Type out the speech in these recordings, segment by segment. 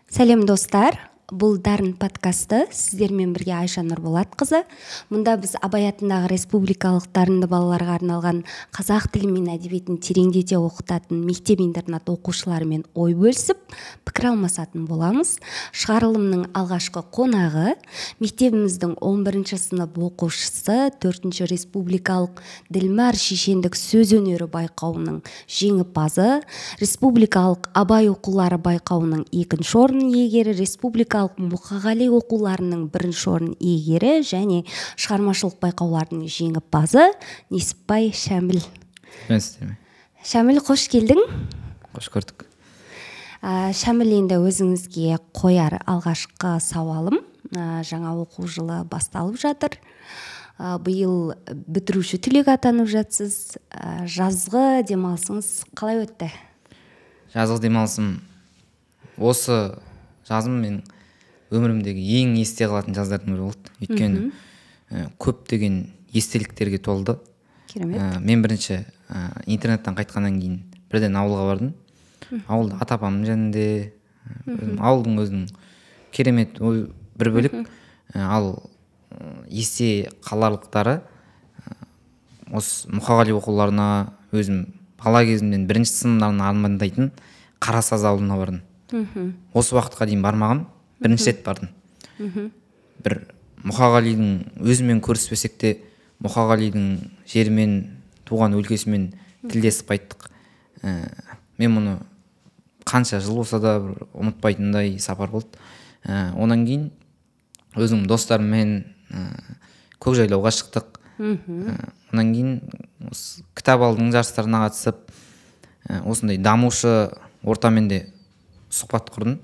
Сәлем достар, бұл Дарын подкасты, сіздермен бірге Айша Нұрболатқызы. Мұнда біз Абай атындағы республикалық дарынды балаларға арналған қазақ тілі мен әдебиетін тереңдете оқытатын мектеп-интернат оқушыларымен ой бөлісіп, пікір алмасатын боламыз. Шығарылымның алғашқы қонағы мектебіміздің 11-ші сынып оқушысы 4-ші республикалық Ділмар шешендік сөз өнері байқауының жеңімпазы, республикалық Абай оқулары байқауының 2-ші орын иегері, республикалық Мұқағали оқуларының 1-ші орын иегері және шығармашылық байқаулардың жеңімпазы Несіпбай Шәміл. Шәміл, қош келдің. Қош көрдік. Шәміл, енді өзіңізге қояр алғашқы сауалым. Жаңа оқу жылы басталып жатыр. Биыл бітіруші түлек атанып жатсыз. Жазғы демалысыңыз қалай өтті? Жазғы демалысым осы жазым мен өмірімдегі ең есте қалатын жаздардың бірі болды. Өйткені көптеген естеліктерге толды. Керемет. Мен бірінші интернеттен қайтқаннан кейін бірден ауылға бардым. Ауылда ата-апамның жанында, ауылдың өзінің керемет бір бөлік. Ал есте қаларлықтары осы Мұқағали оқуларына, өзім бала кезімнен 1-ші сыныптан армандайтын Қарасаз ауылына бардым. Осы уақытқа дейін бармағам, 1-ші рет бардым. Бір Мұқағалидың өзімен көріспесек те, Мұқағалидың жерімен, туған өлкесімен тілдесіп қайттық. Мен мұны қанша жыл болса да ұмытпайтындай сапар болды. Онан кейін өзім достарыммен көкжайлауға шықтық. Онан кейін кітап алдың жарыстарына қатысып, осындай дамушы ортамен де сұхбат құрдым.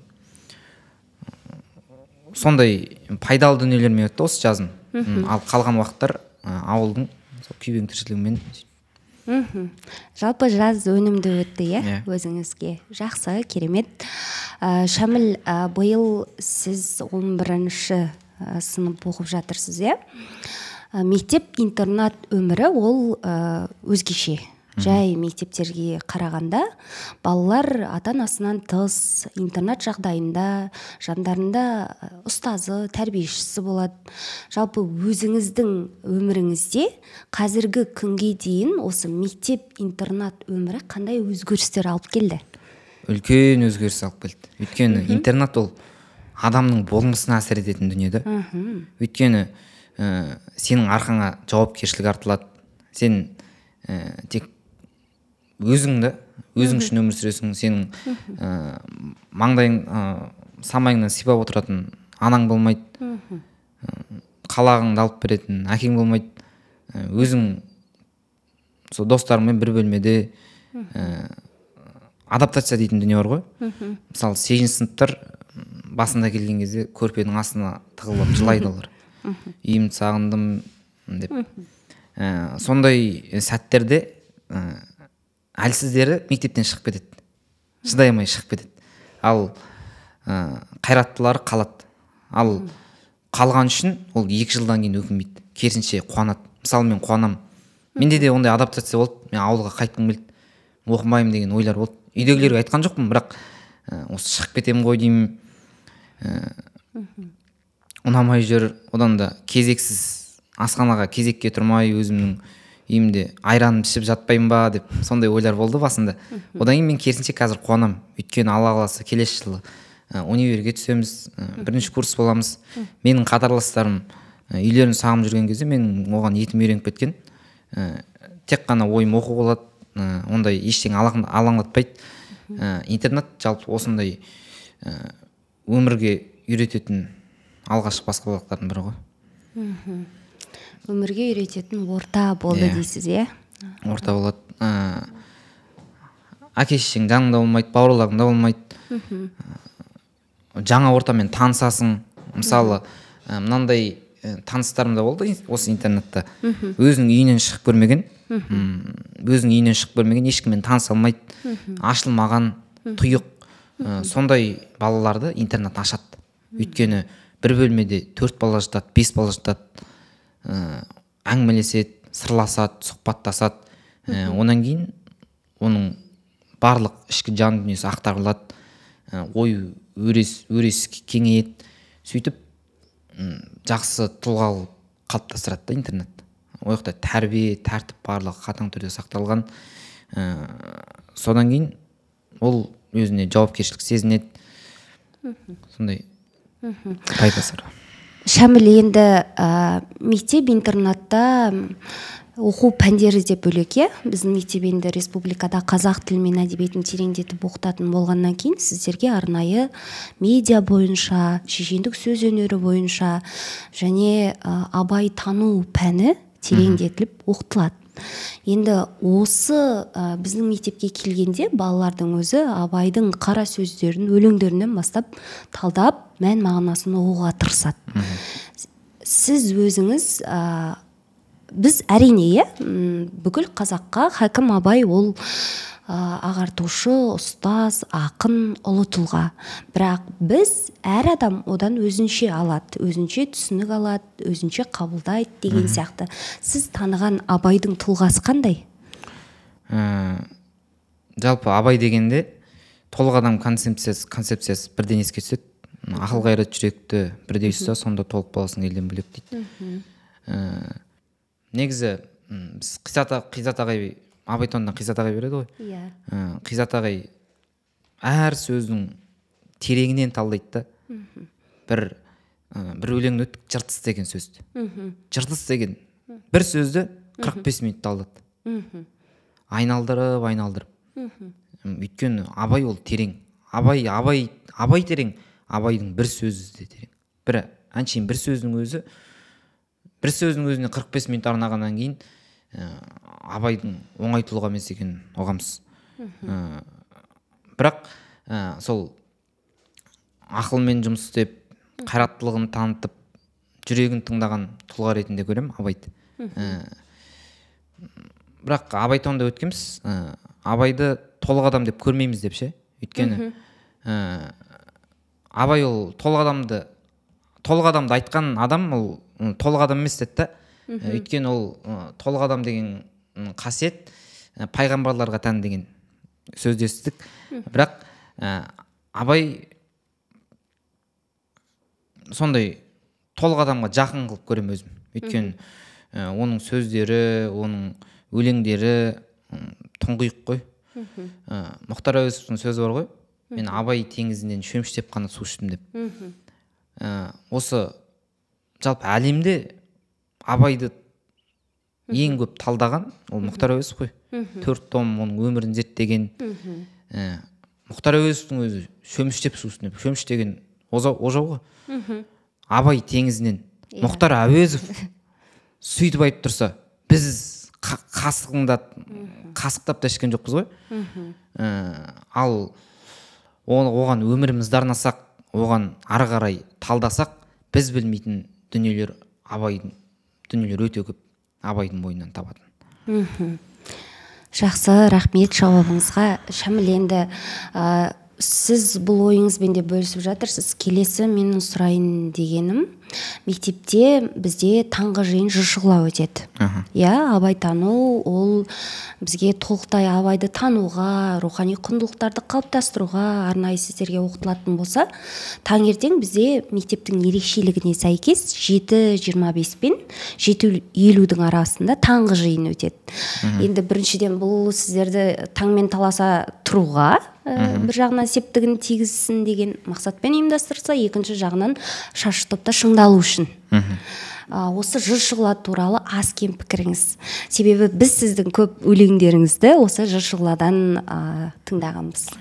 Сондай пайдалы дүниелермен өтті осы жазым. Ал қалған уақыттар ауылдың күйбең тіршілігімен. Жалпы жаз өнімді өтті, өзіңізге? Жақсы, керемет. Шәміл, биыл сіз 11-ші сынып оқып жатырсыз, мектеп-интернат өмірі ол өзгеше. Жай мектептерге қарағанда балалар ата-анасынан тыс, интернат жағдайында, жандарында ұстазы, тәрбиешісі болады. Жалпы өзіңіздің өміріңізде қазіргі күнге дейін осы мектеп-интернат өмірі қандай өзгерістер алып келді? Үлкен өзгеріс алып келді. Өйткені интернат ол адамның болмысына әсер ететін дүниеді. Өйткені сенің арқаңа жауапкершілік артылады. Сен тек өзің үшін өмір сүресің. Сенің маңдайың, самайыңнан сипап отыратын анаң болмайды. Қалағыңды алып беретін әкең болмайды. Өзің сол достарыңмен бір бөлмеде адаптация дейтін дүние бар ғой. Мысалы 8-ші сыныптар басында келген кезде көрпенің астына тығылып жылайды олар. Үйімді сағындым деп. Сондай сәттерде әлсіздері мектептен шығып кетеді. Шыдай алмай шығып кетеді. Ал қайраттылары қалады. Ал қалған үшін ол 2 жылдан кейін өкінбейді. Керісінше қуанады. Мысалы мен қуанам. Менде де ондай адаптация болды. Мен ауылға қайтқым келді. Оқымаймын деген ойлар болды. Үйдегілерге айтқан жоқпын, бірақ осы шығып кетемін ғой деймін. Ұнамай жүр. Одан да кезексіз асханаға кезекке тұрмай өзімнің үйімде айран ішіп жатпаймын ба деп сондай ойлар болды басында. Одан кейін мен керісінше қазір қуанам. Өйткені Алла қаласа келесі жылы универге түсеміз, 1-ші курс боламыз. Менің қатарластарым үйлерін сағынып жүрген кезде мен оған етім үйреніп кеткен. Тек қана ойым оқу болады. Ондай ештеңе алаңдатпайды. Интернет жалпы осындай өмірге үйрететін алғашқы баспалдақтардың бірі ғой. Өмірге үйрететін орта болды дейсіз, Орта болады. Әке-шешең жаныңда болмайды, бауырларыңда болмайды. Жаңа ортамен танысасың. Мысалы, мынандай таныстарым да болды осы интернетте. Өзінің үйінен шығып көрмеген, ешкіммен таныса алмайды, ашылмаған, тұйық. Сондай балаларды интернет ашады. Өйткені бір бөлмеде 4 бала жатады, 5 бала жатады. Әңгімелеседі, сырласады, сұхбаттасады. Онан кейін оның барлық ішкі жан дүниесі ақтарылады. ой өрес кеңейеді. Сөйтіп жақсы тұлға қалыптастырады да интернет. Ол жақта тәрбие, тәртіп барлығы қатаң түрде сақталған. Содан кейін ол өзіне жауапкершілік сезінеді. Сондай пайдасы бар. Шәміл, енді мектеп интернатта оқу пәндері де бөлек, иә? Біздің мектеп енді республикада қазақ тілі мен әдебиетін тереңдетіп оқытатын болғаннан кейін сіздерге арнайы медиа бойынша, шешендік сөз өнері бойынша және абай тану пәні тереңдетіліп оқытылады. Енді осы біздің мектепке келгенде балалардың өзі абайдың қара сөздерін, өлеңдерінен бастап талдап, мән мағынасын оқуға тырысады. Сіз өзіңіз біз әрине, бүкіл қазаққа хакім Абай ол ағартушы, ұстаз, ақын, ұлы тұлға. Бірақ біз әр адам одан өзінше алады, өзінше түсінік алады, өзінше қабылдайды деген сияқты. Сіз таныған Абайдың тұлғасы қандай? Жалпы Абай дегенде толық адам концепциясы бірден еске түседі. Ақыл қайрат жүректі бірдей ұста, сонда толық боласың елден бөлек дейді. Негізі біз Қизат ағай, Абайтондан Қизат ағай береді ғой. Қизат ағай әр сөздің тереңінен талдайды да. Бір өлеңді өттік жыртыс деген сөзді. Жыртыс деген бір сөзді 45 минут талдады. Айналдырып. Өйткені Абай ол терең. Абай терең. Абайдың бір сөзі де терең. Әншейін бір сөздің өзіне 45 минут арнағаннан кейін Абайдың оңай тұлға емес екенін ұғамыз. Бірақ сол ақылмен жұмыс істеп, қайраттылығын танытып, жүрегін тыңдаған тұлға ретінде көрем Абайды. Бірақ Абайтонда өткенбіз, Абайды толық адам деп көрмейміз деп ше. Өйткені Абай ол толық адамды айтқан адам ол толық адам емес деді да. Өйткені ол толық адам деген қасиет пайғамбарларға тән деген сөзді естідік. Бірақ Абай сондай толық адамға жақын қылып көрем өзім. Өйткені оның сөздері, оның өлеңдері тұңғиық қой. Мұхтар Әуезовтің сөзі бар ғой. Мен Абай теңізінен шөміштеп қана су іштім деп. Осы жалпы әлемде Абайды ең көп талдаған ол Мұхтар Әуезов қой. 4 том оның өмірін зерттеген. Мұхтар Әуезовтің өзі шөміштеп су іштім деп. Шөміш деген ожау ғой. Абай теңізінен Мұхтар Әуезов сөйтіп айтып тұрса, біз қасықтап та ішкен жоқпыз ғой. Ал оған өмірімізді арнасақ, оған ары қарай талдасақ, біз білмейтін дүниелер өте көп Абайдың бойынан табатын. Жақсы, рахмет жауабыңызға. Шәміл, енді сіз бұл ойыңызбен де бөлісіп жатырсыз. Келесі менің сұрайын дегенім, мектепте бізде таңғы жиын жыршылау өтеді. Абай тану ол бізге толықтай Абайды тануға, рухани құндылықтарды қалыптастыруға арнайы сіздерге оқытылатын болса, таңертең бізде мектептің ерекшелігіне сәйкес 7:25 пен 7:50 арасында таңғы жиын өтеді. Енді біріншіден бұл сіздерді таңмен таласа тұруға бір жағынан септігін тигізсін деген мақсатпен ұйымдастырылса, екінші жағынан шаршы топта шыңдалу үшін. Осы жыршығыла туралы аз кем пікіріңіз. Себебі біз сіздің көп өлеңдеріңізді осы жыршығыладан тыңдағанбыз.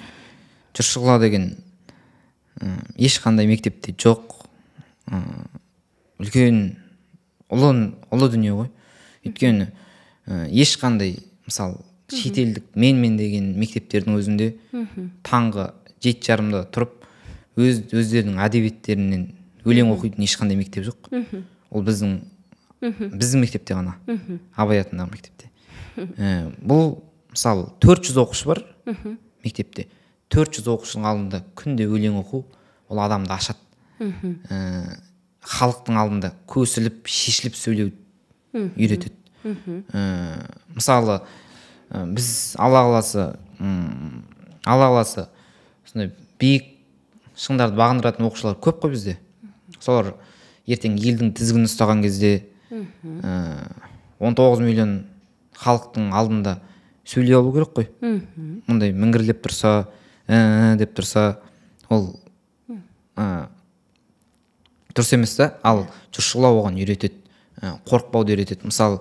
Жыршығыла деген ешқандай мектепте жоқ. Үлкен ұлы дүние ғой. Өйткені ешқандай, мысалы, шетелдік мен деген мектептердің өзінде таңғы 7:30-да тұрып өздерінің әдебиеттерінен өлең оқитын ешқандай мектеп жоқ. Ол біздің мектепте ғана, Абай атындағы мектепте. Бұл мысалы 400 оқушы бар мектепте. 400 оқушының алдында күнде өлең оқу, ол адамды ашады. Халықтың алдында көсіліп, шешіліп сөйлеуді үйретеді. Мысалы біз Алла қаласы сондай биік шыңдарды бағындыратын оқушылар көп қой бізде. Солар ертең елдің тізгінін ұстаған кезде 19 миллион халықтың алдында сөйлей алу керек қой. Мұндай міңгірлеп тұрса, деп тұрса, ол дұрыс емес та. Ал жұртшылау оған үйретеді, қорықпауды үйретеді. Мысалы,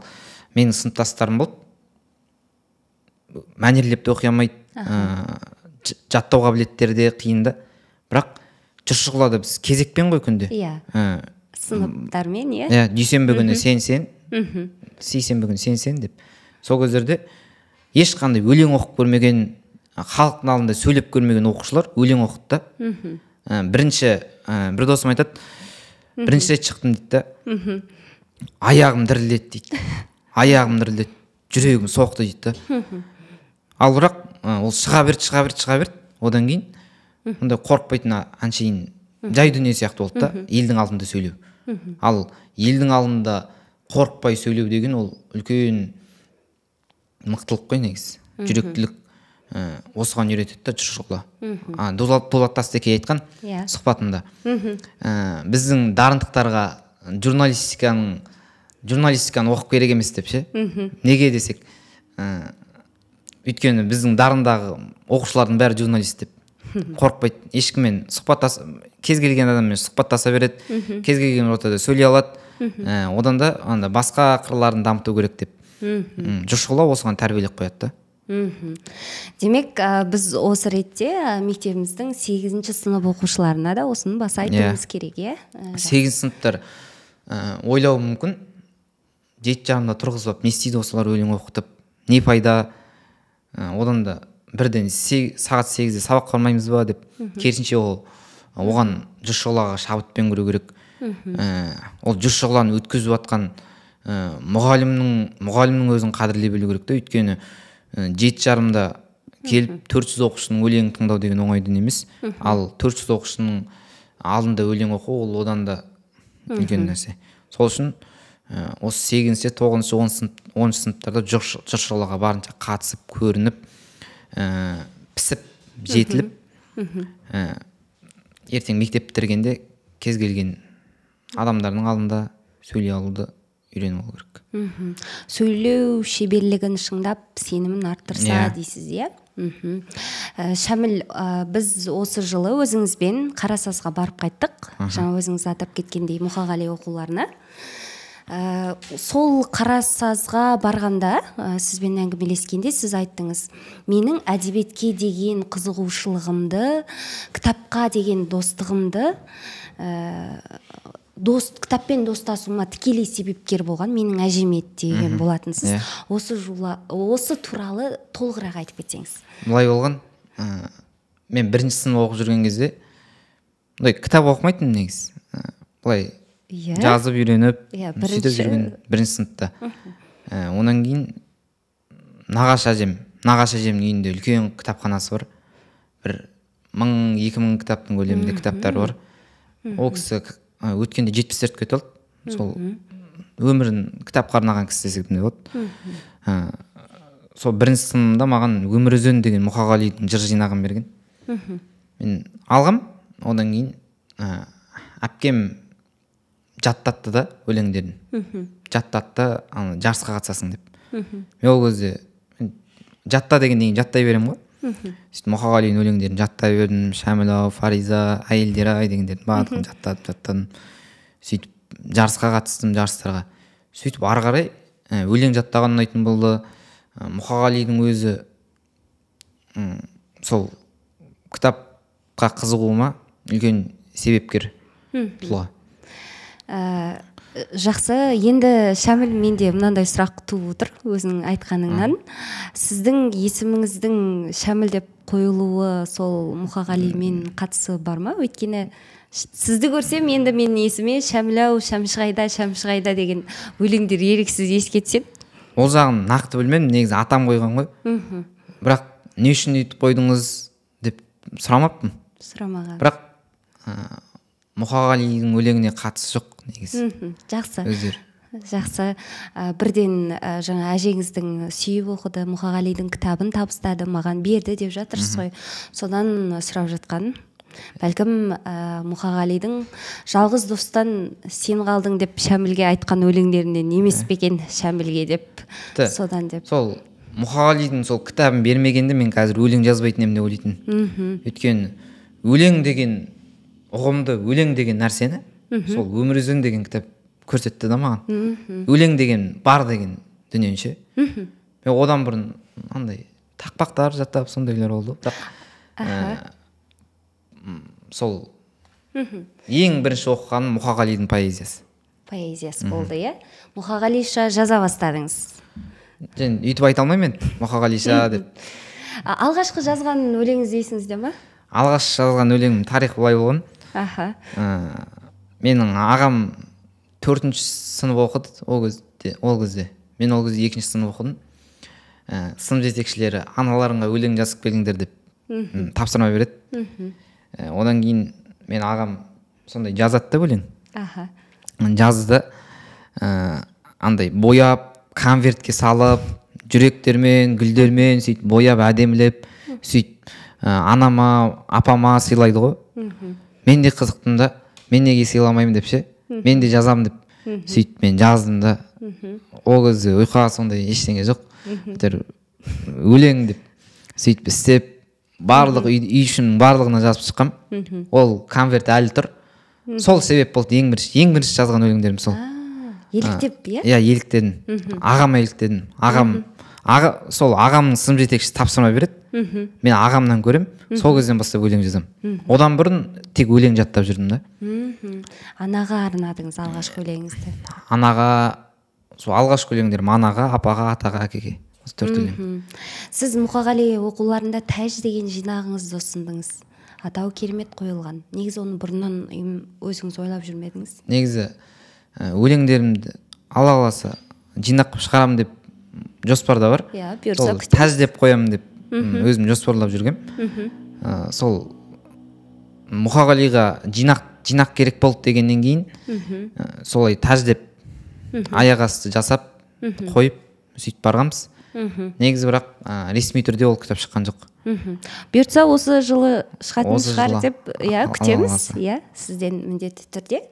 менің сыныптастарым болды, мәнерлеп те оқи алмайды, жаттау қабілеттері де қиын да. Бірақ жұртшылауда біз кезекпен ғой күнде. Сыныптармен, иә. Дүйсенбі күні сен, сейсенбі күні сен деп. Сол кездерде ешқандай өлең оқып көрмеген, халықтың алдында сөйлеп көрмеген оқушылар өлең оқыды да. Бір досым айтады, бірінші рет шықтым дейді да. Аяғым дірілдеді дейді. Аяғым дірілдеді, жүрегім соқты дейді да. Ал бірақ ол шыға берді. Одан кейін ондай қорықпайтын әншейін жай дүние сияқты болды да, елдің алдында сөйлеу. Ал елдің алдында қорықпай сөйлеу деген ол үлкен мықтылық қой негізі. Жүректілік осыған үйретеді да жұртшылыққа. Дулат Тастекей айтқан сұхбатында. Біздің дарындықтарға журналистиканы оқып керек емес деп ше. Неге десек, өйткені біздің дарындағы оқушылардың бәрі журналист деп. Қорықпайды, ешкіммен кез келген адаммен сұхбаттаса береді, кез келген ортада сөйлей алады. Одан да басқа қырларын дамыту керек деп. Жұртшылау осыған тәрбиелеп қояды да. Демек, біз осы ретте мектебіміздің 8-ші сынып оқушыларына да осыны баса айтуымыз керек, иә? 8-ші сыныптар ойлауы мүмкін, 7:30-да тұрғызып, не істейді осылар өлең оқытып, не пайда? Одан да бірден сағат 8-де сабақ қалмаймыз ба деп, керісінше оған жұртшылыға шабытпен көру керек. Ол жұртшылығын өткізіп жатқан мұғалімнің өзін қадірлей білу керек та. Өйткені 7:30-да келіп 400 оқушының өлеңін тыңдау деген оңай дүние емес. Ал 400 оқушының алдында өлең оқу ол одан да үлкен нәрсе. Сол үшін осы 8-ші, 9-ші, 10-ші сыныптарда жұртшылыққа барынша қатысып, көрініп, пісіп, жетіліп, ертең мектеп бітіргенде кез келген адамдардың алдында сөйлей алуды үйреніп алу керек. Сөйлеу шеберлігін шыңдап, сенімін арттырса дейсіз, иә? Шәміл, біз осы жылы өзіңізбен Қарасазға барып қайттық. Жаңа өзіңіз атап кеткендей Мұқағали оқуларына. Сол Қарасазға барғанда, сізбен әңгімелескенде сіз айттыңыз, менің әдебиетке деген қызығушылығымды, кітапқа деген достығымды, кітаппен достасуыма тікелей себепкер болған менің әжем еді деген болатынсыз. Осы туралы толығырақ айтып кетсеңіз. Бұлай болған, мен 1-ші сынып оқып жүрген кезде кітап оқымайтын негізі. Бұлай жазып үйреніп, сөйтіп жүрген 1-ші сыныпта. Онан кейін нағашы әжемнің үйінде үлкен кітапханасы бар. Бір 1000-2000 кітаптың көлемінде кітаптар бар. Ол кісі өткенде 70 кетті алды. Сол өмірін кітапқа арнаған кісі десек те болады. Сол 1-ші сынымда маған Өмір өзен деген Мұқағалидың жыр жинағын берген. Мен алғам, одан кейін әпкем жаттатты да өлеңдерін. Жаттатты, жарысқа қатысасың деп. Мен ол кезде жатта дегеннен кейін жаттай берем ғой. Сөйтіп Мұқағалидың өлеңдерін жаттай бердім. Шәміл-ау, Фариза, әйелдер-ай дегендерін барлығын жаттадым. Сөйтіп жарысқа қатыстым, жарыстарға. Сөйтіп ары қарай өлең жаттаған ұнайтын болды. Мұқағалидың өзі сол кітапқа қызығуыма үлкен себепкер тұлға. Жақсы, енді Шәміл, менде мынандай сұрақ туып отыр өзің айтқаныңнан. Сіздің есіміңіздің Шәміл деп қойылуы сол Мұқағалимен қатысы бар ма? Өйткені сізді көрсем, енді менің есіме Шәміл-ау, Шәмші қайда деген өлеңдер еріксіз еске түседі. Ол жағын нақты білмедім, негізі атам қойған ғой. Бірақ не үшін өйтіп қойдыңыз деп сұрамаппын. Сұрамаған. Бірақ Мұқағалидың өлеңіне қатысы жоқ негізі. Жақсы. Өздері. Жақсы. Бірден жаңа әжеңіздің сүйіп оқыды, Мұқағалидың кітабын табыстады, маған берді деп жатырсыз ғой. Содан сұрап жатқан. Бәлкім Мұқағалидың жалғыз достан сен қалдың деп Шәмілге айтқан өлеңдерінен емес пе екен Шәмілге деп, содан деп. Сол Мұқағалидың сол кітабын бермегенде мен қазір өлең жазбайтын едім деп ойлайтын. Өйткені өлең деген ұғымды, өлең деген нәрсені сол өмір өзен деген кітап көрсетті да маған. Өлең деген бар деген дүниенше. Мен одан бұрын андай тақпақтар жаттап сондайлар болды. Сол ең бірінші оқығаным Мұқағалидың поэзиясы. Поэзиясы болды, иә? Мұқағалиша жаза бастадыңыз. Және үйтіп айта алмаймын мен Мұқағалиша деп. Алғашқы жазған өлеңіңіз есіңізде ме? Алғаш жазған өлеңім тарих былай болған. Менің ағам 4-ші сынып оқыды ол кезде. Мен ол кезде 2-ші сынып оқыдым. Сынып жетекшілері аналарыңа өлең жазып келіңдер деп тапсырма береді. Одан кейін мен ағам сондай жазады да өлең. Жазды, андай бояп, конвертке салып, жүректермен, гүлдермен сөйтіп бояп, әдемілеп, сөйтіп анама, апама сыйлайды ғой. Мен де қызықтым да, мен неге сыйламаймын деп ше, мен де жазамын деп. Сөйтіп мен жаздым да. Ол кезде ұйқыға сондай ештеңе жоқ. Өлең деп сөйтіп істеп, барлық үй ішінің барлығына жазып шыққам. Ол конверт әлі тұр. Сол себеп болды ең бірінші жазған өлеңдерім сол. Еліктеп, иә? Иә, еліктедім. Ағама еліктедім. Сол ағамның сынып жетекшісі тапсырма береді. Мен ағамнан көрем, сол кезден бастап өлең жазам. Одан бұрын тек өлең жаттап жүрдім да. Анаға арнадыңыз алғашқы өлеңіңізді? Анаға, сол алғашқы өлеңдерім анаға, апаға, атаға, әкеге. Осы 4 өлең. Сіз Мұқағали оқуларында тәж деген жинағыңызды ұсындыңыз. Атауы керемет қойылған. Негізі оны бұрыннан өзіңіз ойлап жүрмедіңіз? Негізі өлеңдерімді Алла қаласа жинақ шығарамын деп жоспарда бар. Иә, бұйырса күтеміз. Тәж деп қоямын деп өзім жоспарлап жүргем. Сол Мұқағалиға жинақ керек болды дегеннен кейін солай тәж деп аяқ асты жасап қойып сөйтіп барғанбыз. Негізі бірақ ресми түрде ол кітап шыққан жоқ. Бұйыртса осы жылы шығатын шығар деп күтеміз. Сізден міндетті түрде.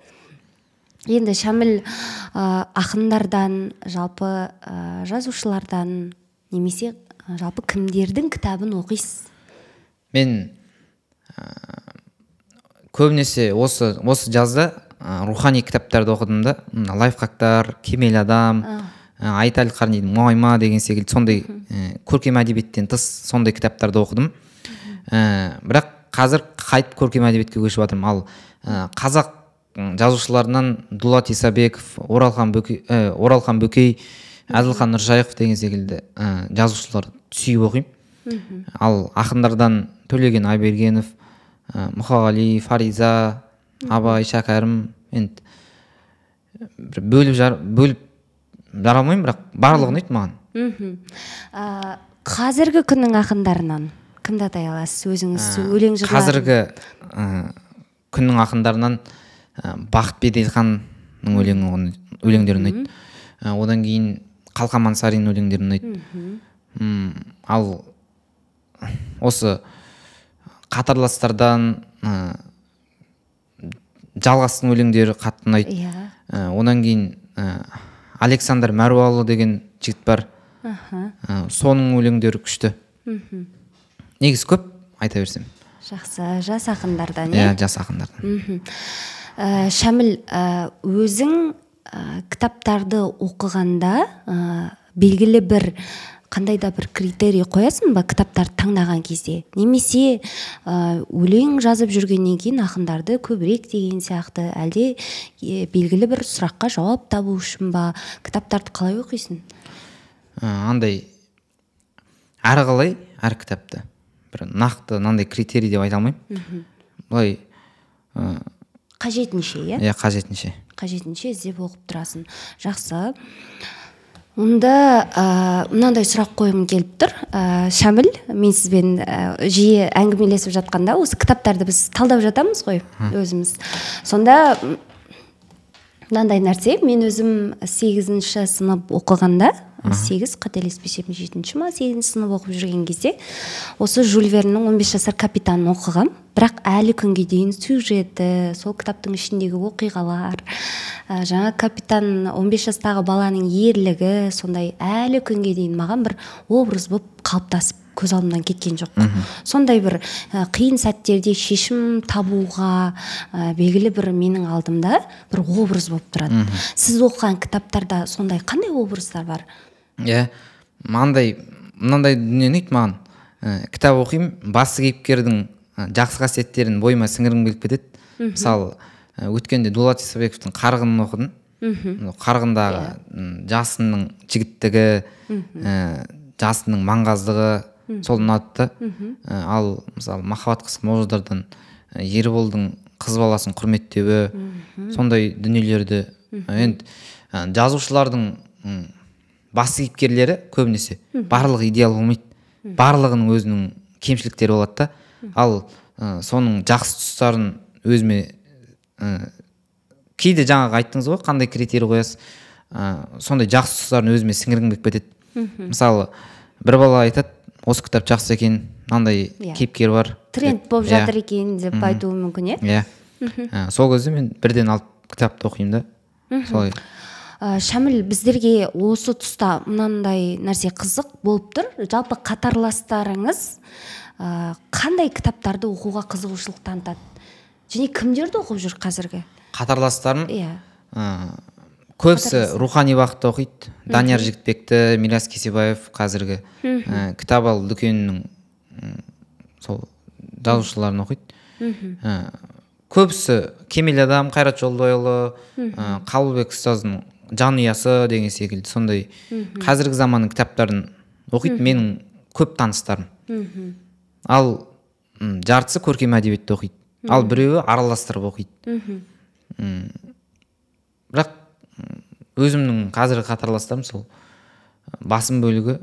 Енді Шәміл ақындардан, жалпы жазушылардан, немесе жалпы кімдердің кітабын оқисыз? Мен көбінесе осы жазда рухани кітаптарды оқыдым да. Лайфхактар, Кемел адам, Айтал Қарнидің Мұғайма деген секілді сондай көркем әдебиеттен тыс сондай кітаптарды оқыдым. Бірақ қазір қайтып көркем әдебиетке көшіп жатырмын. Ал қазақ жазушыларынан Дулат Исабеков, Оралхан Бөкей, Әділхан Нұршайықов деген секілді жазушыларды сүйіп оқимын. Ал ақындардан Төлеген Айбергенов, Мұқағали, Фариза, Абай, Шәкәрім, енді бөліп жара алмаймын, бірақ барлығы ұнайды маған. Қазіргі күннің ақындарынан кімді атай аласыз? Өзіңіз өлең жырлар? Қазіргі күннің ақындарынан Бақыт Беделханның өлеңдері ұнайды. Одан кейін Қалқаман Сариннің өлеңдері ұнайды. Ал осы қатарластардан Жалғастың өлеңдері қатты ұнайды. Одан кейін Александр Мәруалы деген жігіт бар. Соның өлеңдері күшті. Негізі көп айта берсем. Жақсы, жас ақындардан, иә? Жас ақындардан. Шәміл, өзің кітаптарды оқығанда белгілі бір қандай да бір критерий қоясың ба кітаптарды таңдаған кезде? Немесе өлең жазып жүргеннен кейін ақындарды көбірек деген сияқты, әлде белгілі бір сұраққа жауап табу үшін ба кітаптарды қалай оқисың? Андай әрі қалай әр кітапты бір нақты мынандай критерий деп айта алмаймын. Былай қажетінше, иә? Иә, қажетінше. Қажетінше іздеп оқып тұрасың. Жақсы. Онда мынандай сұрақ қойғым келіп тұр. Шәміл, мен сізбен жиі әңгімелесіп жатқанда осы кітаптарды біз талдап жатамыз ғой өзіміз. Сонда мынандай нәрсе, мен өзім 8-ші сынып оқығанда 8 қателеспесем 7-ші ма 8-ші сынып оқып жүрген кезде осы Жюль Верннің 15 жасар капитанын оқығам. Бірақ әлі күнге дейін сюжеті, сол кітаптың ішіндегі оқиғалар, жаңа капитан 15 жастағы баланың ерлігі, сондай әлі күнге дейін маған бір образ болып қалыптасып көз алдымнан кеткен жоқ. Сондай бір қиын сәттерде шешім табуға белгілі бір менің алдымда бір образ болып тұрады. Сіз оқыған кітаптарда сондай қандай образдар бар? Мынандай дүние ұнайды маған. Кітап оқимын, басты кейіпкердің жақсы қасиеттерін бойыма сіңіргім келіп кетеді. Мысалы, өткенде Дулат Исабековтың Қарғынын оқыдым. Қарғындағы жасынның жігіттігі, жасынның маңғаздығы сол ұнады. Ал мысалы Махаббат қысқы маужудардан Ерболдың қыз баласын құрметтеуі, сондай дүниелерді енді жазушылардың басты кейіпкерлері көбінесе барлығы идеал болмайды. Барлығының өзінің кемшіліктері болады да. Ал соның жақсы тұстарын өзіме кейде жаңағы айттыңыз ғой, қандай критерий қоясыз, сондай жақсы тұстарын өзіме сіңіргім келіп кетеді. Мысалы, бір бала айтады, осы кітап жақсы екен, мынандай кейіпкер бар, тренд болып жатыр екен деп айтуы мүмкін, сол кезде мен бірден алып кітапты оқимын да. Солай. Шәміл, біздерге осы тұста мынандай нәрсе қызық болып тұр. Жалпы қатарластарыңыз қандай кітаптарды оқуға қызығушылық танытады? Және кімдерді оқып жүр қазіргі? Қатарластарым көбісі рухани бағытта оқиды. Данияр Жігітбекті, Мирас Кесебаев қазіргі кітап ал дүкенінің сол жазушыларын оқиды. Көбісі Кемел адам, Қайрат Жолдайұлы, Қабылбек ұстаздың Жанұясы деген секілді сондай қазіргі заманның кітаптарын оқиды менің көп таныстарым. Ал жартысы көркем әдебиетті оқиды. Ал біреуі араластырып оқиды. Бірақ өзімнің қазіргі қатарластарым сол басым бөлігі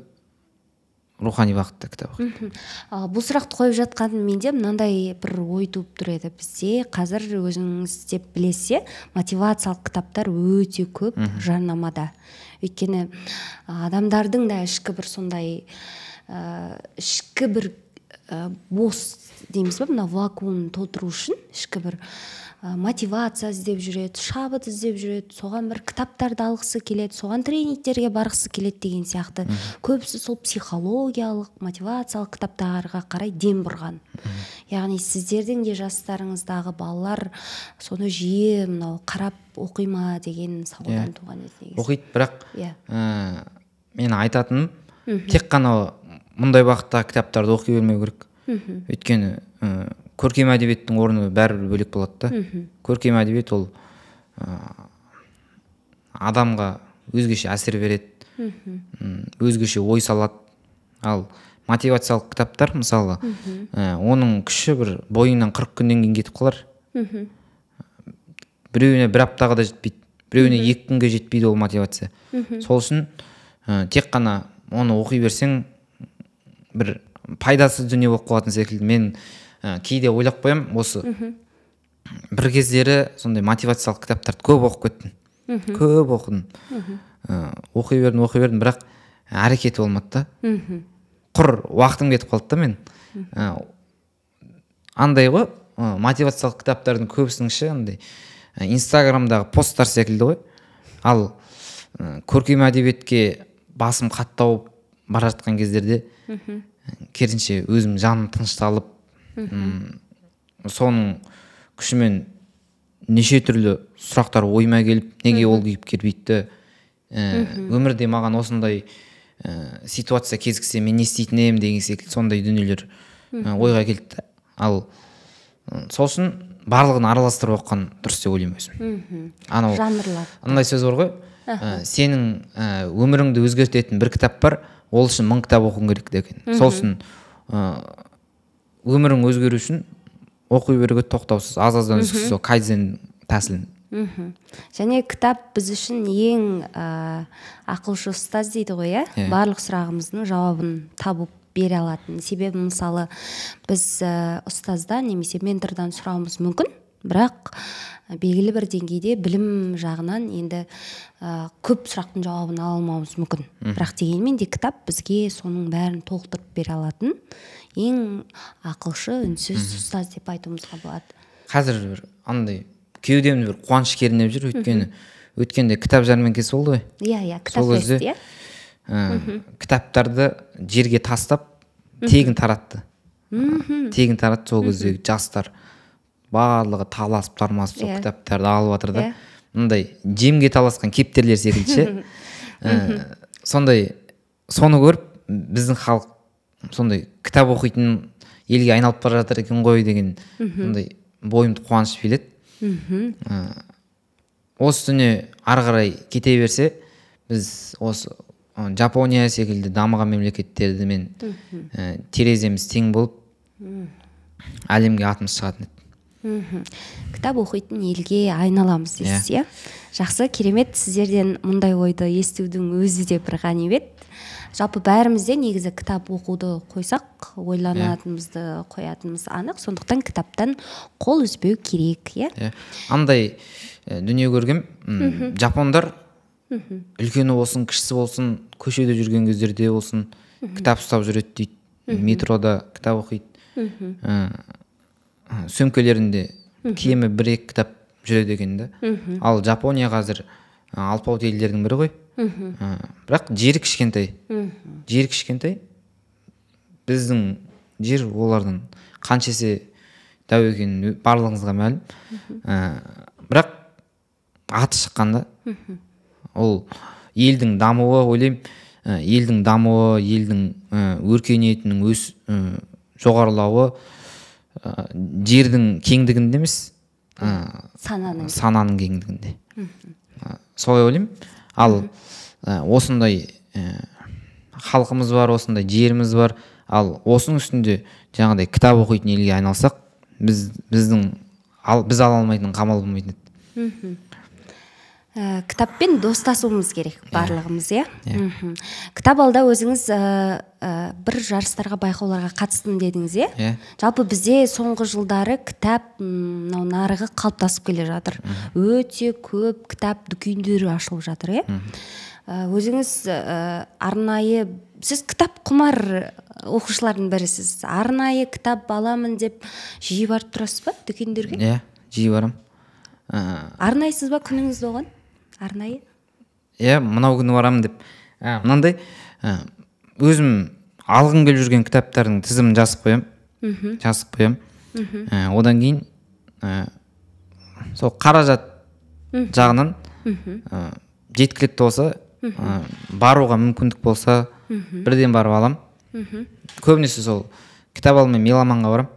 рухани бағытта кітап оқиды. Бұл сұрақты қойып жатқаным менде мынандай бір ой туып тұр еді. Бізде қазір өзіңіз деп білесе, мотивациялық кітаптар өте көп жарнамада. Өйткені адамдардың да ішкі бір сондай ішкі бір бос дейміз бе, мына вакуумын толтыру үшін ішкі бір мотивация іздеп жүреді, шабыт іздеп жүреді, соған бір кітаптарды алғысы келеді, соған тренингтерге барғысы келеді деген сияқты. Көбісі сол психологиялық, мотивациялық кітаптарға қарай дем бұрған. Яғни сіздердің де жастарыңыздағы балалар соны жиі мынау қарап оқи ма деген сауалдан туған еді. Оқиды, бірақ мен айтатыным тек қана мұндай бағыттағы кітаптарды оқи бермеу керек. Өйткені көркем әдебиеттің орны бәрібір бөлек болады да. Көркем әдебиет ол адамға өзгеше әсер береді, өзгеше ой салады. Ал мотивациялық кітаптар мысалы, оның күші бір бойыңнан 40 күннен кейін кетіп қалар. Біреуіне бір аптаға да жетпейді, біреуіне 2 күнге жетпейді ол мотивация. Сол үшін тек қана оны оқи берсең бір пайдасыз дүние болып қалатын секілді. Мен кейде ойлап қоям, осы бір кездері сондай мотивациялық кітаптарды көп оқып кеттім. Көп оқыдым. Оқи бердім, бірақ әрекеті болмады да. Құр уақытым кетіп қалды да мен. Андай ғой, мотивациялық кітаптардың көбісінің іші андай Инстаграмдағы посттар секілді ғой. Ал көркем әдебиетке басым қаттау бара жатқан кездерде керісінше өзім жаным тынышталып, соның күшімен неше түрлі сұрақтар ойыма келіп, неге ол кейіпкер бүйтті, өмірде маған осындай ситуация кезіксе мен не істейтін едім деген секілді сондай дүниелер ойға келді. Ал сол үшін барлығын араластырып оққан дұрыс деп ойлаймын өзім. Жанрлар. Андай сөз бар ғой, сенің өміріңді өзгертетін бір кітап бар, ол үшін 1000 кітап оқуың керек деген. Сол үшін өмірің өзгеру үшін оқи беруге тоқтаусыз, аз-аздан үздіксіз кайдзен тәсілін. Және кітап біз үшін ең ақылшы ұстаз дейді ғой, барлық сұрағымыздың жауабын табып бере алатын. Себебі мысалы біз ұстаздан немесе ментордан сұрауымыз мүмкін, бірақ белгілі бір деңгейде білім жағынан енді көп сұрақтың жауабын ала алмауымыз мүмкін. Бірақ дегенмен де кітап бізге соның бәрін толықтырып бере алатын ең ақылшы, үнсіз ұстаз деп айтуымызға болады. Қазір бір андай кеудемде бір қуаныш кернеп жүр, өткенде кітап жәрмеңкесі болды ғой. Иә, кітап фест, иә. Кітаптарды жерге тастап тегін таратты. Тегін таратты сол кездегі жастар. Барлығы таласып тармасып сол кітаптарды алып жатыр да. Мындай жемге таласқан кептерлер секілді ше. Сондай соны көріп біздің халық сондай кітап оқитын елге айналып бара жатыр екен ғой деген сондай бойымды қуаныш биледі. Осы дүние ары қарай кете берсе, біз осы Жапония секілді дамыған мемлекеттермен тереземіз тең болып әлемге атымыз шығатын еді. Кітап оқитын елге айналамыз дейсіз, иә? Жақсы, керемет. Сіздерден мұндай ойды естудің өзі де бір ғанибет. Жалпы бәрімізде негізі кітап оқуды қойсақ, ойланатынымызды қоятынымыз анық. Сондықтан кітаптан қол үзбеу керек, иә? Андай дүние көргем, жапондар үлкені болсын, кішісі болсын, көшеде жүрген кездерде болсын, кітап ұстап жүреді дейді. Метрода кітап оқиды. Сөмкелерінде кемі 1-2 кітап жүреді екен да. Ал Жапония қазір алпауыт елдердің бірі ғой. Бірақ жері кішкентай. Жері кішкентай. Біздің жер олардан қанша есе дәу екенін барлығыңызға мәлім. Бірақ аты шыққанда ол елдің дамуы, ойлаймын, елдің дамуы, елдің өркениетінің жоғарылауы жердің кеңдігінде емес, сананың кеңдігінде. Солай ойлаймын. Ал осындай халқымыз бар, осындай жеріміз бар. Ал осының үстінде жаңағыдай кітап оқитын елге айналсақ, біз ала алмайтын қамал болмайтын еді. Кітаппен достасуымыз керек барлығымыз, иә? Кітап алда өзіңіз бір жарыстарға, байқауларға қатыстым дедіңіз, иә? Жалпы бізде соңғы жылдары кітап нарығы қалыптасып келе жатыр. Өте көп кітап дүкендері ашылып жатыр, иә? Өзіңіз арнайы, сіз кітап құмар оқушылардың бірісіз. Арнайы кітап аламын деп жиі барып тұрасыз ба дүкендерге? Иә, жиі барам. Арнайсыз ба күніңізді оған? Арнайы? Иә, мынау күні барам деп. Мынандай өзім алғым келіп жүрген кітаптардың тізімін жазып қоям. Одан кейін сол қаражат жағынан жеткілікті болса, баруға мүмкіндік болса, бірден барып алам. Көбінесе сол кітап алмай меломанға барам.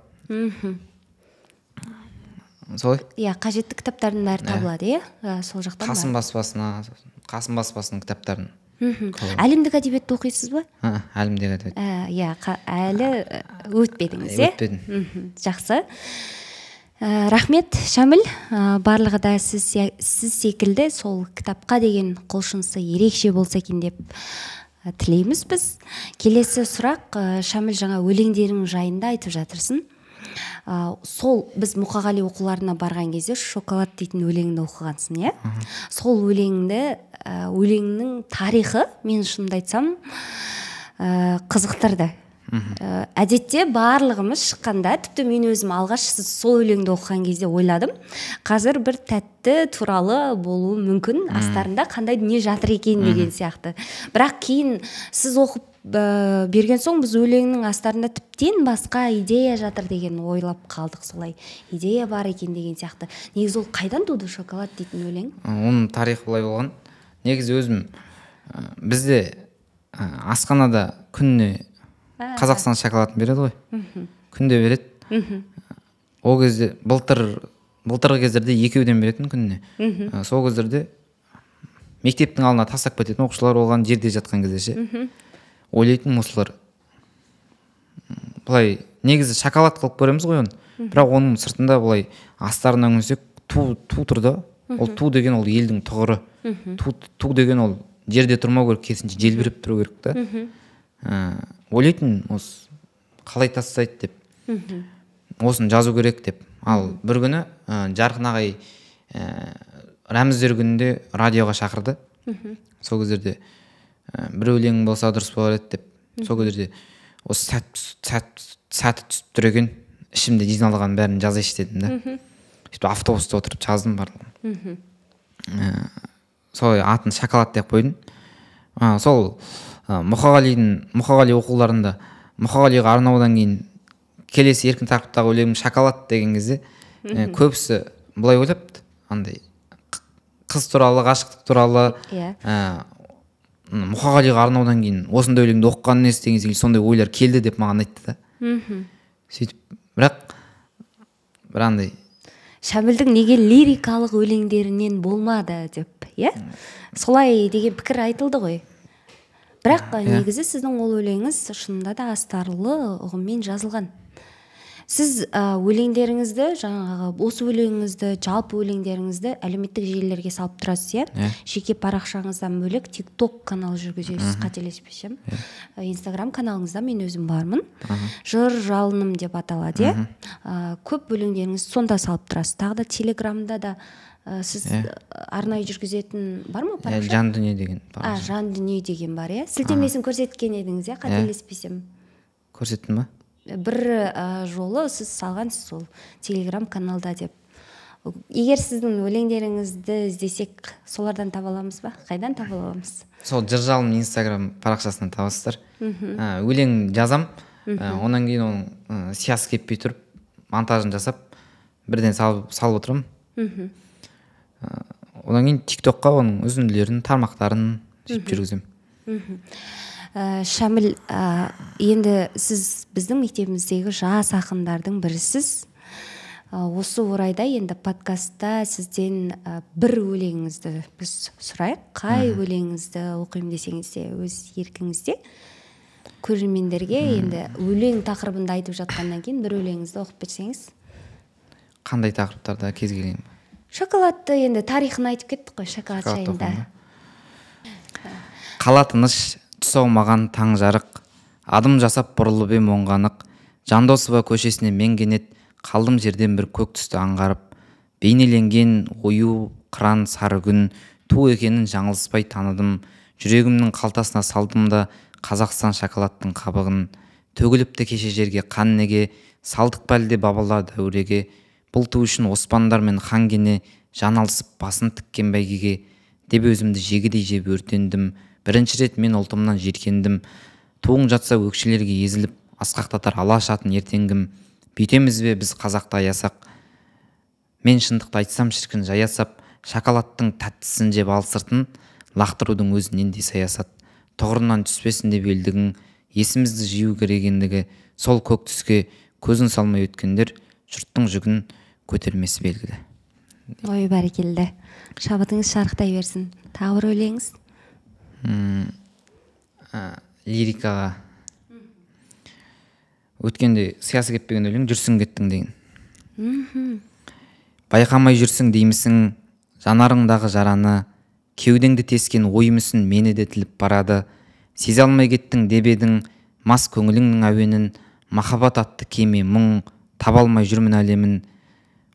Солай? Иә, қажетті кітаптардың бәрі табылады, иә? Сол жақтан бар. Қасым баспасының кітаптарын. Әлемдік әдебиетті оқисыз ба? Әлемдік әдебиет. Иә, әлі өтпедіңіз, иә? Өтпедім. Жақсы. Рахмет, Шаміл. Барлығы да сіз секілді сол кітапқа деген құлшынысы ерекше болса екен деп тілейміз біз. Келесі сұрақ, Шаміл, жаңа өлеңдерің жайында айтып жатырсың. Сол біз Мұқағали оқуларына барған кезде «Шоколад» дейтін өлеңді оқығансың, иә? Сол өлеңнің тарихы, мен шынымды айтсам, қызықтырды. Әдетте барлығымыз шыққанда, тіпті мен өзім алғаш сіз сол өлеңді оқыған кезде ойладым, қазір бір тәтті туралы болуы мүмкін, астарында қандай дүние жатыр екен деген сияқты. Бірақ кейін сіз оқып берген соң біз өлеңнің астарында тіптен басқа идея жатыр деген ойлап қалдық. Солай идея бар екен деген сияқты. Негізі ол қайдан туды «Шоколад» дейтін өлең? Оның тарихы былай болған. Негізі өзім бізде асханада күніне Қазақстан шоколадын береді ғой. Күнде береді. Ол кезде былтырғы кездерде 2-ден беретін күніне. Сол кездерде мектептің алдына тастап кететін оқушылар болған, жерде жатқан кезде ше. Ойлайтын осылар. Былай негізі шоколад қылып көреміз ғой оны. Бірақ оның сыртында былай астарына үңілсек ту тұрды. Ол ту деген ол елдің тұғыры. Ту деген ол жерде тұрмау керек, керісінше желбіреп тұру керек та. Ойлайтын осы қалай тастайды деп. Осын жазу керек деп. Ал бір күні Жарқын ағай рәміздер күнінде радиоға шақырды. Сол кездерде бір өлең болса дұрыс болар еді деп. Сол кездерде осы сәті түсіп тұр екен, ішімде жиналған бәрін жазайыншы дедім да. Сөйтіп автобуста отырып жаздым барлығын. Сол атын Шоколад деп қойдым. Сол Мұқағали оқуларында Мұқағалиға арнаудан кейін келесі еркін тақырыптағы өлеңім Шоколад деген кезде көбісі былай ойлапты, андай қыз туралы, ғашықтық туралы, Мұқағалиға арнаудан кейін осындай өлеңді оқыған несі деген секілді сондай ойлар келді деп маған айтты да. Сөйтіп, бірақ бір андай Шәмілдің неге лирикалық өлеңдерінен болмады деп, солай деген пікір айтылды ғой. Бірақ негізі сіздің ол өлеңіңіз шынында да астарлы ұғыммен жазылған. Сіз өлеңдеріңізді, жаңағы осы өлеңіңізді, жалпы өлеңдеріңізді әлеуметтік желілерге салып тұрасыз, жеке парақшаңыздан бөлек TikTok канал жүргізесіз, қателеспесем. Инстаграм каналыңызда мен өзім бармын. Жыр жалыным деп аталады, көп өлеңдеріңіз сонда салып тұрасыз. Тағы да Телеграмда да сіз арнайы жүргізетін бар ма парақша? Жан дүние деген. Жан дүние деген бар, сілтемесін көрсеткен едіңіз, қателеспесем. Көрсеттің ба? Бір жолы сіз салғансыз сол Телеграм каналда деп. Егер сіздің өлеңдеріңізді іздесек, солардан таба аламыз ба? Қайдан таба аламыз? Сол жыр жалын Инстаграм парақшасынан табасыздар. Өлең жазам, онан кейін оның сиясы кеппей тұрып, монтажын жасап, бірден салып отырамын. Одан кейін TikTokқа оның үзінділерін, тармақтарын сөйтіп жүргіземін. Шәміл, енді сіз біздің мектебіміздегі жас ақындардың бірісіз. Осы орайда енді подкастта сізден бір өлеңіңізді біз сұрайық. Қай өлеңіңізді оқимын десеңіз де өз еркіңізде. Көрермендерге енді өлең тақырыбында айтып жатқаннан кейін бір өлеңіңізді оқып берсеңіз. Қандай тақырыптарда кез келген? Шоколадты енді тарихын айтып кеттік қой, шоколад жайында. Қала тыныш, түс аумаған таң жарық, адым жасап бұрылып ем оңғанық, Жандосова көшесіне мен кенет қалдым жерден бір көк түсті аңғарып, бейнеленген ою қыран сары күн ту екенін жаңылыспай таныдым, жүрегімнің қалтасына салдым да Қазақстан шоколадтың қабығын, төгіліпті кеше жерге қан неге, салдық бәлде бабалар дәуреге, бұл ту үшін оспандар мен хан кене жан алысып басын тіккен бәйгеге, деп өзімді жегідей жеп өртендім. Бірінші рет мен ұлтымнан жеркендім. Туың жатса өкшелерге езіліп, асқақтатар алаш атын ертеңгім. Бүйтеміз бе біз қазақты аясақ? Мен шындықты айтсам шіркін жаясап, шоколадтың тәттісін жеп ал сыртын, лақтырудың өзінен де саясат. Тұғырынан түспесін деп елдігің, есімізді жию керек ендігі, сол көк түске көзін салмай өткендер, жұрттың жүгін көтермесі белгілі. Ой, бәрекелді. Шабытыңыз шарықтай берсін. Тағы бір өлеңіз? Лирикаға өткенде сиясы кеппеген өлең жүрсің кеттің деген. Байқамай жүрсің деймісің жанарыңдағы жараны, кеудеңді тескен ой мүсін мені де тіліп барады. Сезе алмай кеттің деп едің мас көңіліңнің әуенін, махаббат атты кеме мұң, таба алмай жүрмін әлемін.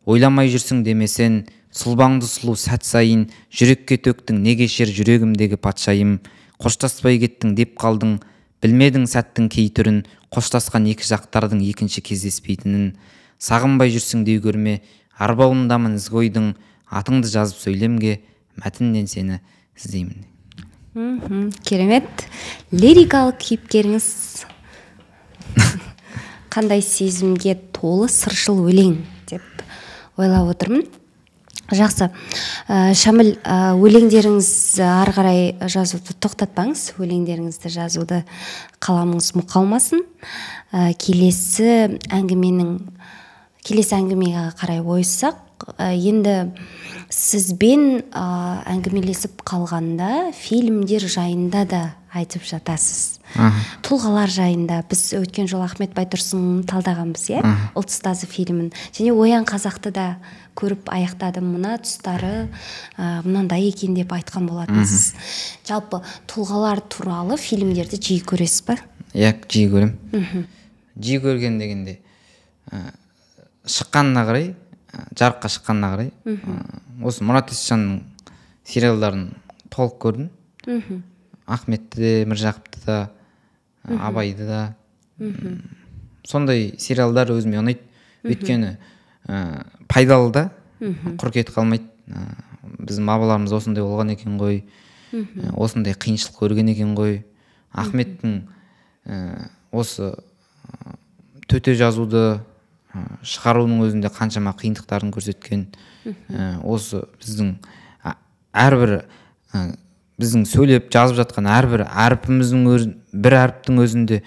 Ойламай жүрсің демесен, сұлбаңды сұлу сәт сайын, жүрекке төктің неге шер жүрегімдегі патшайым. Қоштаспай кеттің деп қалдың, білмедің сәттің кей түрін, қоштасқан екі жақтардың екінші кездеспейтінін. Сағынбай жүрсің деу көрме, арбауындамын із қойдың, атыңды жазып сөйлемге, мәтіннен сені іздеймін. Керемет. Лирикалық кейіпкеріңіз қандай сезімге толы сыршыл өлең деп ойлап отырмын. Жақсы. Шәміл, өлеңдеріңіз ары қарай жазуды тоқтатпаңыз. Өлеңдеріңізді жазуды қаламыңыз мұқалмасын. Келесі әңгімеге қарай ойыссақ, енді сізбен әңгімелесіп қалғанда фильмдер жайында да айтып жатасыз. Тұлғалар жайында біз өткен жол Ахмет Байтұрсынұлын талдағанбыз, ұлт ұстазы фильмін. Және Оян қазақты да көріп аяқтадым, мына тұстары мынандай екен деп айтқан болатынсыз. Жалпы тұлғалар туралы фильмдерді жиі көресіз ба? Жиі көрем. Жиі көрген дегенде шыққанына қарай, жарыққа шыққанына қарай осы Мұрат Есжанның сериалдарын толық көрдім. Ахметті де, Міржақыпты да, Абайды да. Сондай сериалдар өзіме ұнайды. Өйткені пайдалы да, құр кетіп қалмайды. Біздің бабаларымыз осындай болған екен ғой, осындай қиыншылық көрген екен ғой. Ахметтің осы төте жазуды шығаруының өзінде қаншама қиындықтарын көрсеткен. Осы біздің әрбір біздің сөйлеп жазып жатқан әрбір әрпіміздің бір әріптің өзінде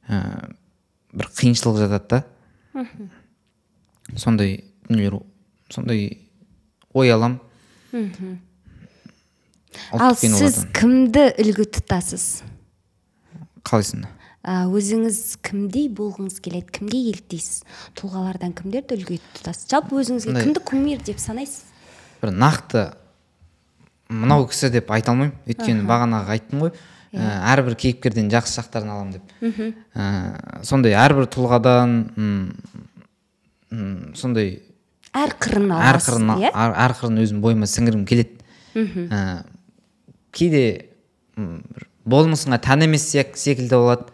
бір қиыншылық жатады да. Сондай дүниелер, сондай ой алам. Ал сіз кімді үлгі тұтасыз? Қалайсың? Өзіңіз кімдей болғыңыз келеді, кімге еліктейсіз? Тұлғалардан кімдерді үлгі тұтасыз? Жалпы өзіңізге кімді кумир деп санайсыз? Бір нақты мынау кісі деп айта алмаймын. Өйткені бағанағы айттым ғой, әрбір кейіпкерден жақсы жақтарын аламын деп. Сондай әрбір тұлғадан сондай әр қырын аласыз, әр қырын өзім бойыма сіңіргім келеді. Кейде болмысыңа тән емес секілді болады.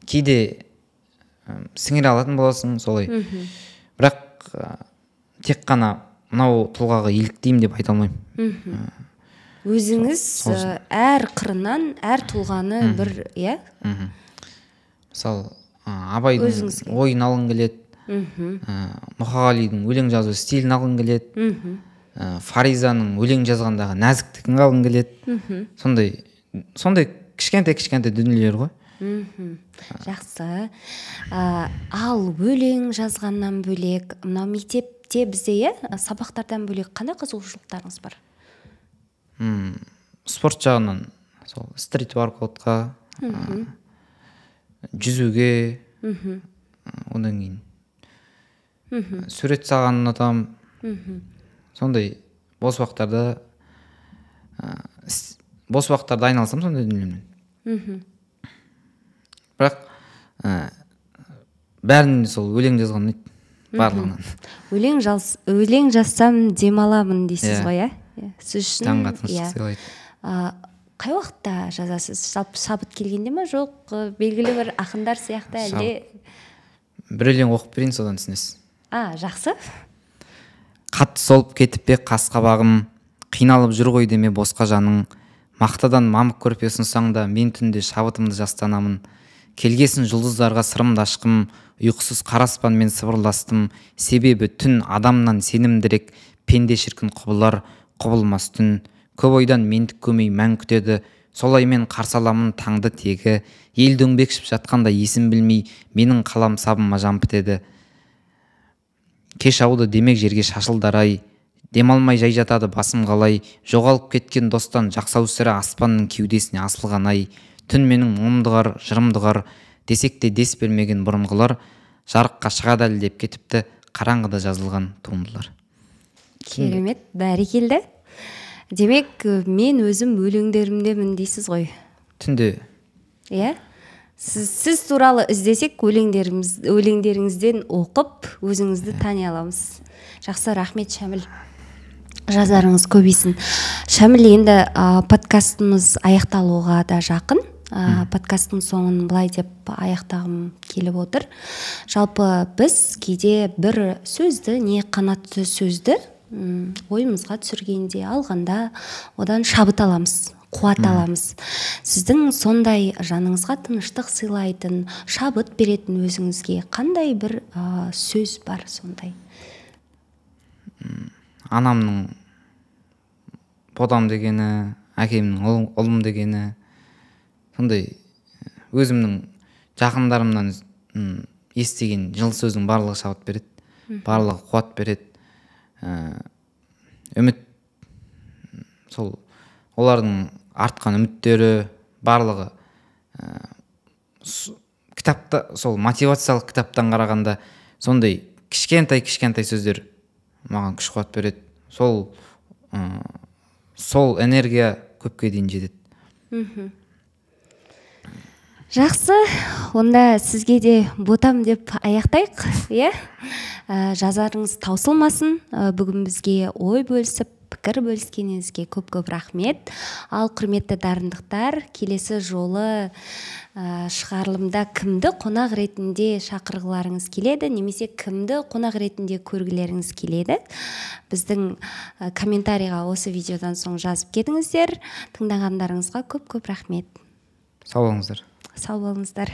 Кейде сіңіре алатын боласың, солай. Бірақ тек қана мынау тұлғаға еліктеймін деп айта алмаймын. Өзіңіз әр қырынан әр тұлғаны бір, иә? Мысалы, Абайдың ойын алғың келеді, Мұқағалидың өлең жазу стилін алғың келеді, Фаризаның өлең жазғандағы нәзіктігін алғың келеді. Сондай кішкентай дүниелер ғой. Жақсы. Ал өлең жазғаннан бөлек, мынау мектепте бізде сабақтардан бөлек қандай қызығушылықтарыңыз бар? Спорт жағынан стрит воркаутқа, жүзуге, одан кейін сурет салғанын ұнатамын. Сондай бос уақыттарда айналысам сондай дүниемен. Бірақ бәрінен сол өлең жазған ұнайды, барлығынан. Өлең жазсам демаламын дейсіз ғой, иә? Сіз үшін таңға тыныштық сыйлайды. Қай уақытта жазасыз? Шабыт келгенде ме, жоқ белгілі бір ақындар сияқты әлде? Бір өлең оқып берейін, содан түсінесіз. Жақсы. Қатты солып кетіп пе қас қабағым, қиналып жүр ғой деме босқа жаның, мақтадан мамық көрпе ұсынсаң да мен түнде шабытымды жастанамын. Келгесін жұлдыздарға сырымды ашқым, ұйқысыз қара аспанмен сыбырластым, себебі түн адамнан сенімдірек, пенде шіркін құбылар, құбылмас түн. Көп ойдан мендік көмей мән күтеді, солай мен қарсы аламын таңды тегі, ел дөңбекшіп жатқанда есім білмей, менің қалам сабыма жан бітеді. Кеш ауды демек жерге шашылдар-ай, демалмай жай жатады басым қалай, жоғалып кеткен достан жақсау сірі аспанның кеудесіне асылған-ай. Түн менің мұңымдығар, жырымдығар, десек те дес бермеген бұрынғылар, жарыққа шығады әлі деп кетіпті қараңғыда жазылған туындылар. Керемет, бәрекелді. Демек, мен өзім өлеңдерімдемін дейсіз ғой? Түнде. Иә? Сіз туралы іздесек, өлеңдеріңізден оқып, өзіңізді тани аламыз. Жақсы, рахмет, Шәміл. Жазарыңыз көбейсін. Шәміл, енді подкастымыз аяқталуға да жақын. Подкасттың соңын былай деп аяқтағым келіп отыр. Жалпы біз кейде бір сөзді, не қанатты сөзді ойымызға түсіргенде, алғанда, одан шабыт аламыз, қуат аламыз. Сіздің сондай жаныңызға тыныштық сыйлайтын, шабыт беретін өзіңізге қандай бір сөз бар сондай? Анамның бодам дегені, әкемнің ұлым дегені, сондай өзімнің жақындарымнан естіген жылы сөздің барлығы шабыт береді, барлығы қуат береді. Үміт, сол олардың артқан үміттері барлығы кітапта, сол мотивациялық кітаптан қарағанда сондай кішкентай сөздер маған күш қуат береді. Сол энергия көпке дейін жетеді. Жақсы, онда сізге де ботам деп аяқтайық, иә? Жазарыңыз таусылмасын. Бүгін бізге ой бөлісіп, пікір бөліскеніңізге көп рахмет. Ал құрметті дарындықтар, келесі жолы шығарылымда кімді қонақ ретінде шақырғыларыңыз келеді, немесе кімді қонақ ретінде көргілеріңіз келеді, біздің комментарийға осы видеодан соң жазып кетіңіздер. Тыңдағандарыңызға көп рахмет. Сау болыңыздар. Сау болыңыздар.